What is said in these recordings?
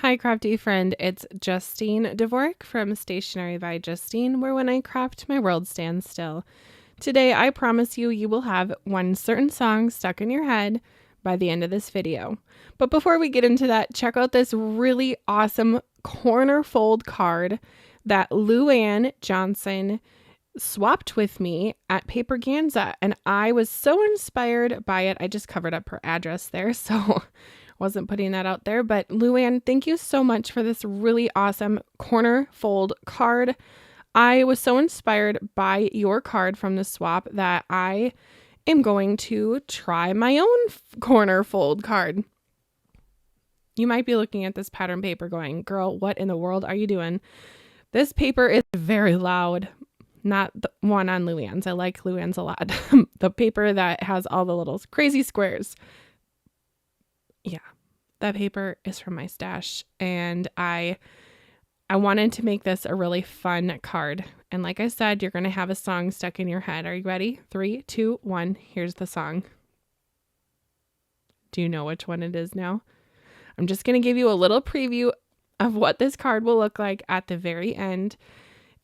Hi, crafty friend. It's Justine Dvorak from Stationery by Justine, where when I craft, my world stands still. Today, I promise you will have one certain song stuck in your head by the end of this video. But before we get into that, check out this really awesome corner fold card that Luann Johnson swapped with me at Paperganza, and I was so inspired by it. I just covered up her address there, so wasn't putting that out there. But Luann, thank you so much for this really awesome corner fold card. I was so inspired by your card from the swap that I am going to try my own corner fold card. You might be looking at this pattern paper going, girl, what in the world are you doing? This paper is very loud. Not the one on Luann's. I like Luann's a lot. The paper that has all the little crazy squares. Yeah, that paper is from my stash. And I wanted to make this a really fun card. And like I said, you're going to have a song stuck in your head. Are you ready? 3, 2, 1. Here's the song. Do you know which one it is now? I'm just going to give you a little preview of what this card will look like at the very end.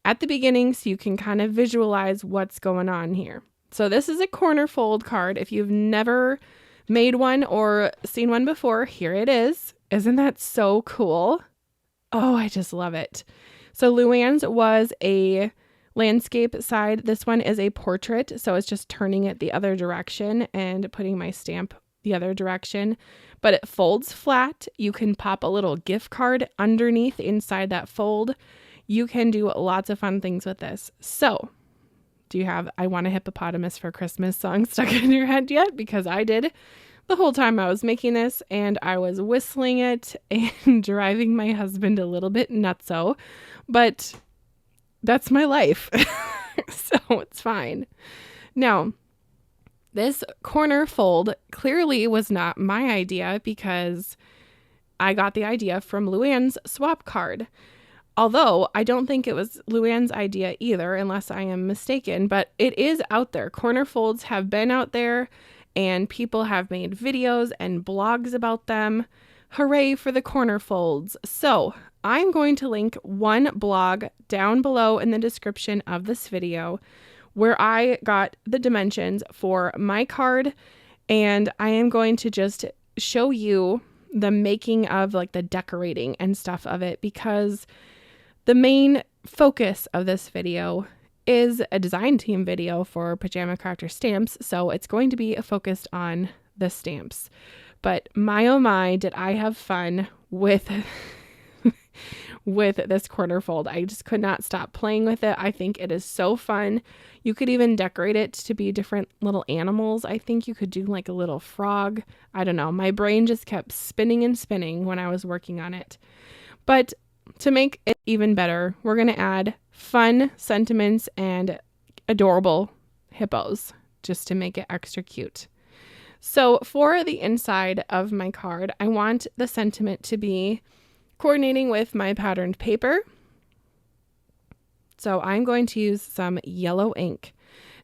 At the beginning, so you can kind of visualize what's going on here. So this is a corner fold card. If you've never made one or seen one before, here it is. Isn't that so cool? Oh, I just love it. So Luann's was a landscape side. This one is a portrait. So it's just turning it the other direction and putting my stamp the other direction. But it folds flat. You can pop a little gift card underneath inside that fold. You can do lots of fun things with this. So, do you have I Want a Hippopotamus for Christmas song stuck in your head yet? Because I did the whole time I was making this, and I was whistling it and driving my husband a little bit nutso, but that's my life. So it's fine. Now, this corner fold clearly was not my idea because I got the idea from Luann's swap card. Although I don't think it was Luann's idea either, unless I am mistaken, but it is out there. Corner folds have been out there and people have made videos and blogs about them. Hooray for the corner folds. So I'm going to link one blog down below in the description of this video where I got the dimensions for my card, and I am going to just show you the making of like the decorating and stuff of it, because the main focus of this video is a design team video for Pajama Crafter stamps, so it's going to be focused on the stamps. But my oh my, did I have fun with with this corner fold. I just could not stop playing with it. I think it is so fun. You could even decorate it to be different little animals. I think you could do like a little frog. I don't know. My brain just kept spinning and spinning when I was working on it. But to make it even better, we're going to add fun sentiments and adorable hippos just to make it extra cute. So for the inside of my card, I want the sentiment to be coordinating with my patterned paper. So I'm going to use some yellow ink.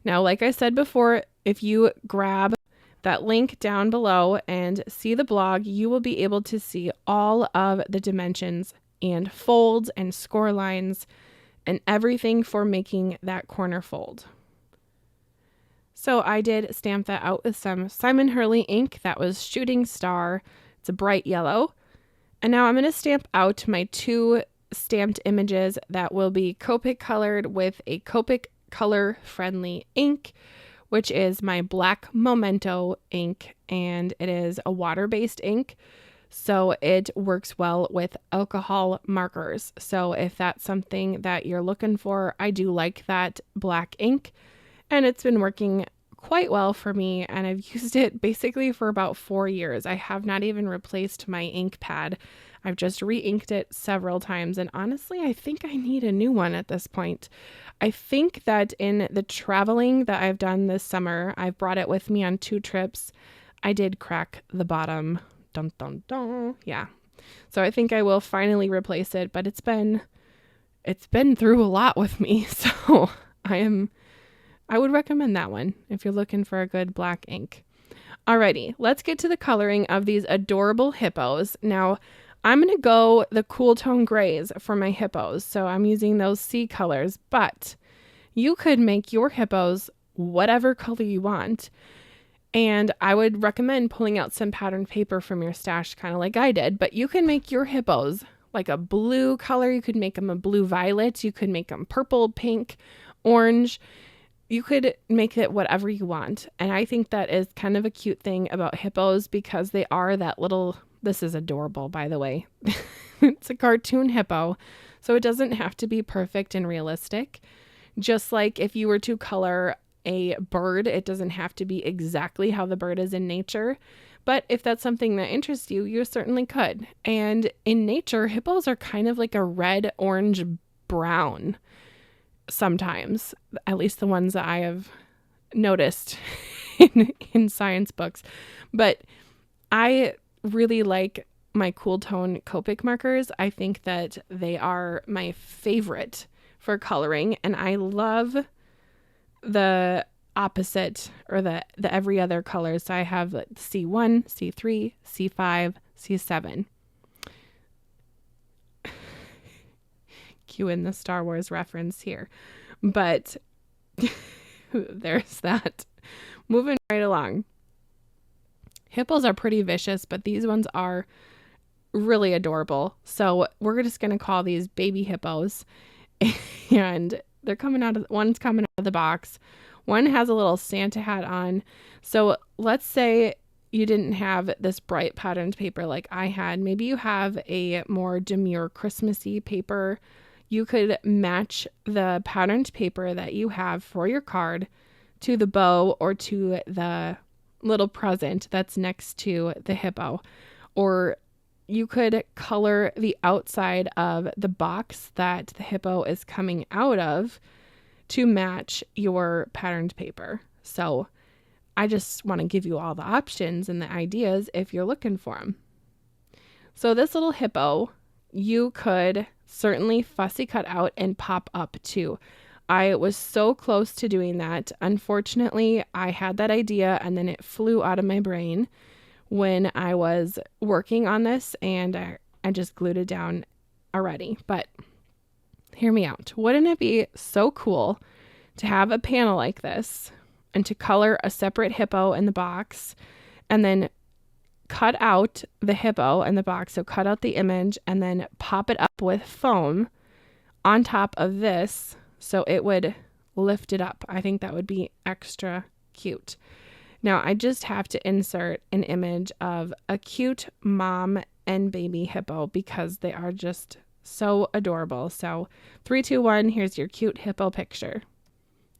Now, like I said before, if you grab that link down below and see the blog, you will be able to see all of the dimensions and folds and score lines and everything for making that corner fold. So I did stamp that out with some Simon Hurley ink that was Shooting Star. It's a bright yellow. And now I'm going to stamp out my two stamped images that will be Copic colored with a Copic color friendly ink, which is my black Memento ink, and it is a water-based ink. So it works well with alcohol markers. So if that's something that you're looking for, I do like that black ink, and it's been working quite well for me, and I've used it basically for about 4 years. I have not even replaced my ink pad. I've just re-inked it several times, and honestly, I think I need a new one at this point. I think that in the traveling that I've done this summer, I've brought it with me on 2 trips. I did crack the bottom. Dun, dun, dun. Yeah. So I think I will finally replace it, but it's been through a lot with me. So I would recommend that one if you're looking for a good black ink. Alrighty, let's get to the coloring of these adorable hippos. Now, I'm going to go the cool tone grays for my hippos. So I'm using those sea colors, but you could make your hippos whatever color you want. And I would recommend pulling out some patterned paper from your stash, kind of like I did. But you can make your hippos like a blue color. You could make them a blue violet. You could make them purple, pink, orange. You could make it whatever you want. And I think that is kind of a cute thing about hippos because they are that little, this is adorable, by the way. It's a cartoon hippo. So it doesn't have to be perfect and realistic. Just like if you were to color a bird, it doesn't have to be exactly how the bird is in nature. But if that's something that interests you, you certainly could. And in nature, hippos are kind of like a red, orange, brown sometimes, at least the ones that I have noticed in science books. But I really like my cool tone Copic markers. I think that they are my favorite for coloring, and I love the opposite or the every other colors. So I have C1, C3, C5, C7. Cue in the Star Wars reference here. But there's that. Moving right along. Hippos are pretty vicious, but these ones are really adorable. So we're just going to call these baby hippos. And one's coming out of the box. One has a little Santa hat on. So let's say you didn't have this bright patterned paper like I had. Maybe you have a more demure Christmassy paper. You could match the patterned paper that you have for your card to the bow or to the little present that's next to the hippo. Or you could color the outside of the box that the hippo is coming out of to match your patterned paper. So I just want to give you all the options and the ideas if you're looking for them. So this little hippo, you could certainly fussy cut out and pop up too. I was so close to doing that. Unfortunately, I had that idea and then it flew out of my brain when I was working on this, and I just glued it down already. But hear me out. Wouldn't it be so cool to have a panel like this and to color a separate hippo in the box and then cut out the hippo in the box? So cut out the image and then pop it up with foam on top of this so it would lift it up. I think that would be extra cute. Now, I just have to insert an image of a cute mom and baby hippo because they are just so adorable. So 3, 2, 1, here's your cute hippo picture.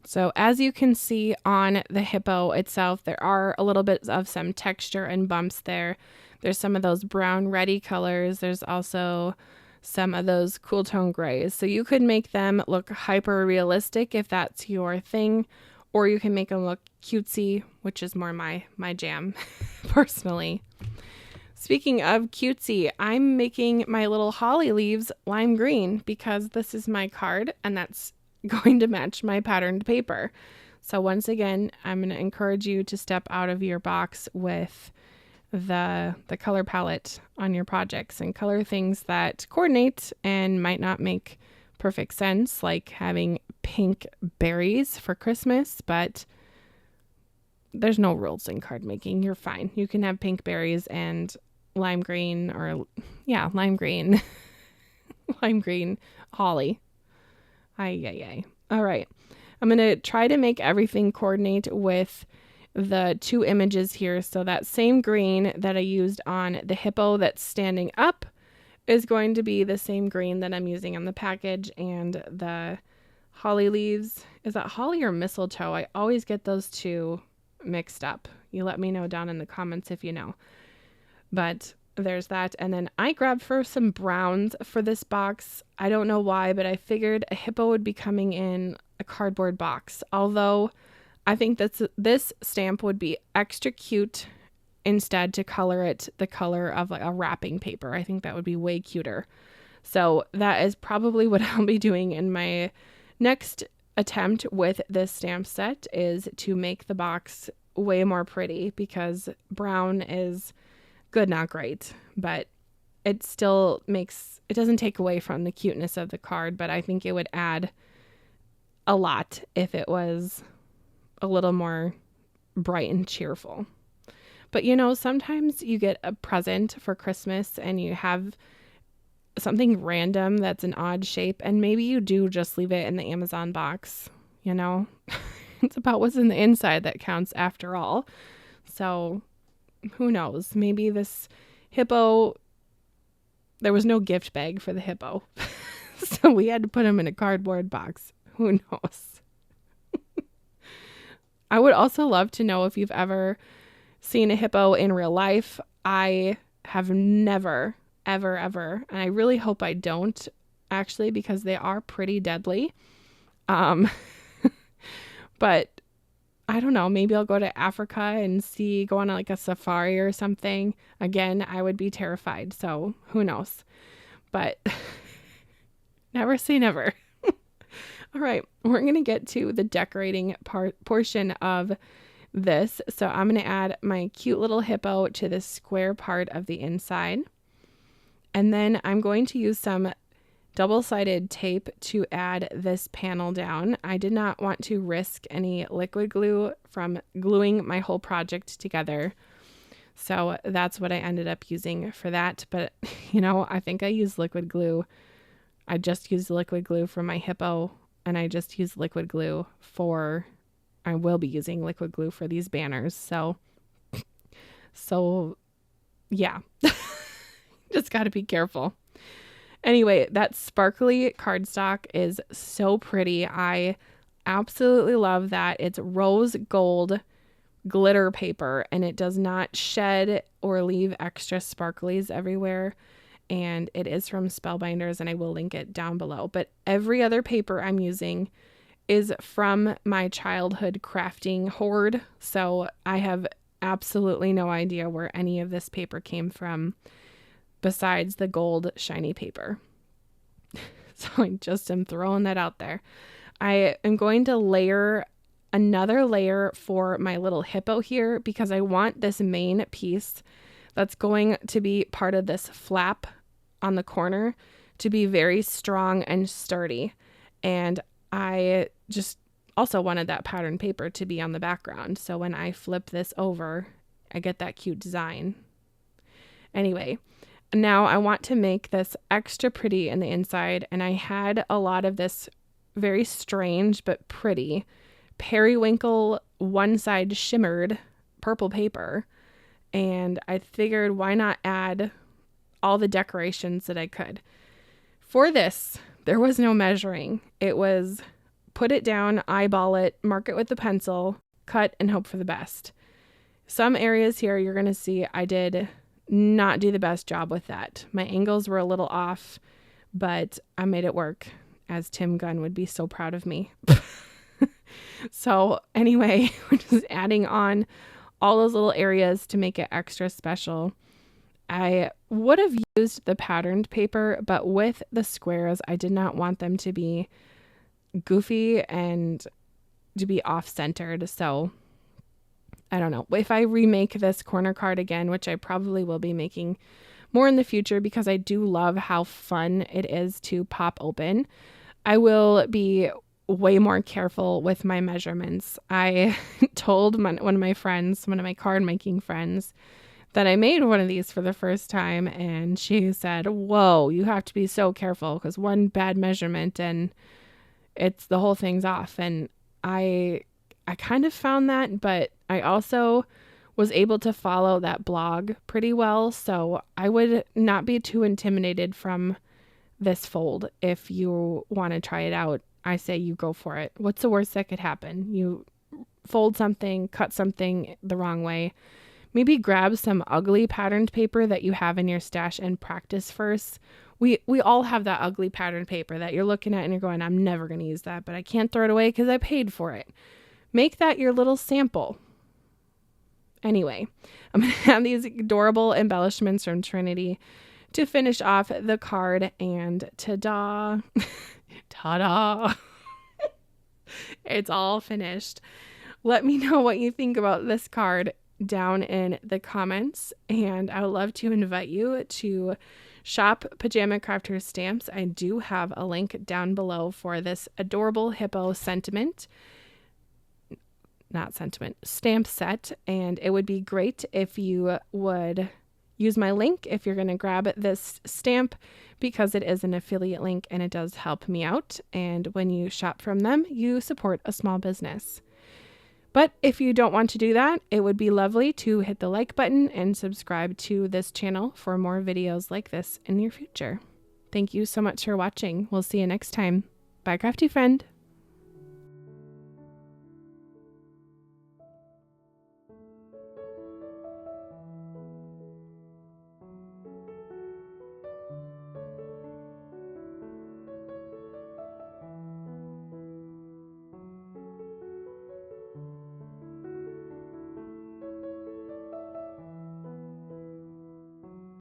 So as you can see on the hippo itself, there are a little bit of some texture and bumps there. There's some of those brown reddy colors. There's also some of those cool tone grays. So you could make them look hyper realistic if that's your thing, or you can make them look cutesy, which is more my jam personally. Speaking of cutesy, I'm making my little holly leaves lime green because this is my card and that's going to match my patterned paper. So once again, I'm going to encourage you to step out of your box with the color palette on your projects and color things that coordinate and might not make perfect sense, like having pink berries for Christmas, but there's no rules in card making. You're fine. You can have pink berries and lime green lime green holly. Ay. All right. I'm going to try to make everything coordinate with the 2 images here. So that same green that I used on the hippo that's standing up is going to be the same green that I'm using on the package, and the holly leaves. Is that holly or mistletoe? I always get those 2 mixed up. You let me know down in the comments if you know. But there's that. And then I grabbed for some browns for this box. I don't know why, but I figured a hippo would be coming in a cardboard box. Although I think this stamp would be extra cute instead to color it the color of like a wrapping paper. I think that would be way cuter. So that is probably what I'll be doing in my next attempt with this stamp set, is to make the box way more pretty, because brown is good, not great, but it still it doesn't take away from the cuteness of the card, but I think it would add a lot if it was a little more bright and cheerful. But sometimes you get a present for Christmas and you have something random that's an odd shape, and maybe you do just leave it in the Amazon box. It's about what's in the inside that counts after all. So who knows? Maybe this hippo, there was no gift bag for the hippo. So we had to put him in a cardboard box. Who knows? I would also love to know if you've ever seen a hippo in real life. I have never, ever, ever. And I really hope I don't, actually, because they are pretty deadly. But I don't know, maybe I'll go to Africa and go on like a safari or something. Again, I would be terrified. So who knows? But never say never. All right, we're going to get to the decorating portion of this. So I'm going to add my cute little hippo to the square part of the inside. And then I'm going to use some double-sided tape to add this panel down. I did not want to risk any liquid glue from gluing my whole project together. So that's what I ended up using for that. But, I think I used liquid glue. I just used liquid glue for my hippo, and I just used liquid glue I will be using liquid glue for these banners. So yeah, just got to be careful. Anyway, that sparkly cardstock is so pretty. I absolutely love that. It's rose gold glitter paper, and it does not shed or leave extra sparklies everywhere. And it is from Spellbinders, and I will link it down below. But every other paper I'm using is from my childhood crafting hoard. So I have absolutely no idea where any of this paper came from, besides the gold shiny paper. So I just am throwing that out there. I am going to layer another layer for my little hippo here, because I want this main piece that's going to be part of this flap on the corner to be very strong and sturdy. And I just also wanted that pattern paper to be on the background. So when I flip this over, I get that cute design. Anyway, now I want to make this extra pretty in the inside, and I had a lot of this very strange but pretty periwinkle one side shimmered purple paper, and I figured why not add all the decorations that I could. For this, there was no measuring. It was put it down, eyeball it, mark it with the pencil, cut, and hope for the best. Some areas here you're going to see I did not do the best job with that. My angles were a little off, but I made it work, as Tim Gunn would be so proud of me. So anyway, we're just adding on all those little areas to make it extra special. I would have used the patterned paper, but with the squares, I did not want them to be goofy and to be off-centered. So I don't know. If I remake this corner card again, which I probably will be making more in the future because I do love how fun it is to pop open, I will be way more careful with my measurements. I told one of my card making friends, that I made one of these for the first time, and she said, "Whoa, you have to be so careful, because one bad measurement and the whole thing's off." And I kind of found that, but I also was able to follow that blog pretty well, so I would not be too intimidated from this fold. If you want to try it out, I say you go for it. What's the worst that could happen? You fold something, cut something the wrong way. Maybe grab some ugly patterned paper that you have in your stash and practice first. We all have that ugly patterned paper that you're looking at and you're going, I'm never going to use that, but I can't throw it away because I paid for it. Make that your little sample. Anyway, I'm going to have these adorable embellishments from Trinity to finish off the card, and ta-da, ta-da, it's all finished. Let me know what you think about this card down in the comments, and I would love to invite you to shop Pajama Crafters stamps, I do have a link down below for this adorable hippo stamp set, and it would be great if you would use my link if you're going to grab this stamp, because it is an affiliate link and it does help me out, and when you shop from them you support a small business. But if you don't want to do that, it would be lovely to hit the like button and subscribe to this channel for more videos like this in your future. Thank you so much for watching. We'll see you next time. Bye, crafty friend.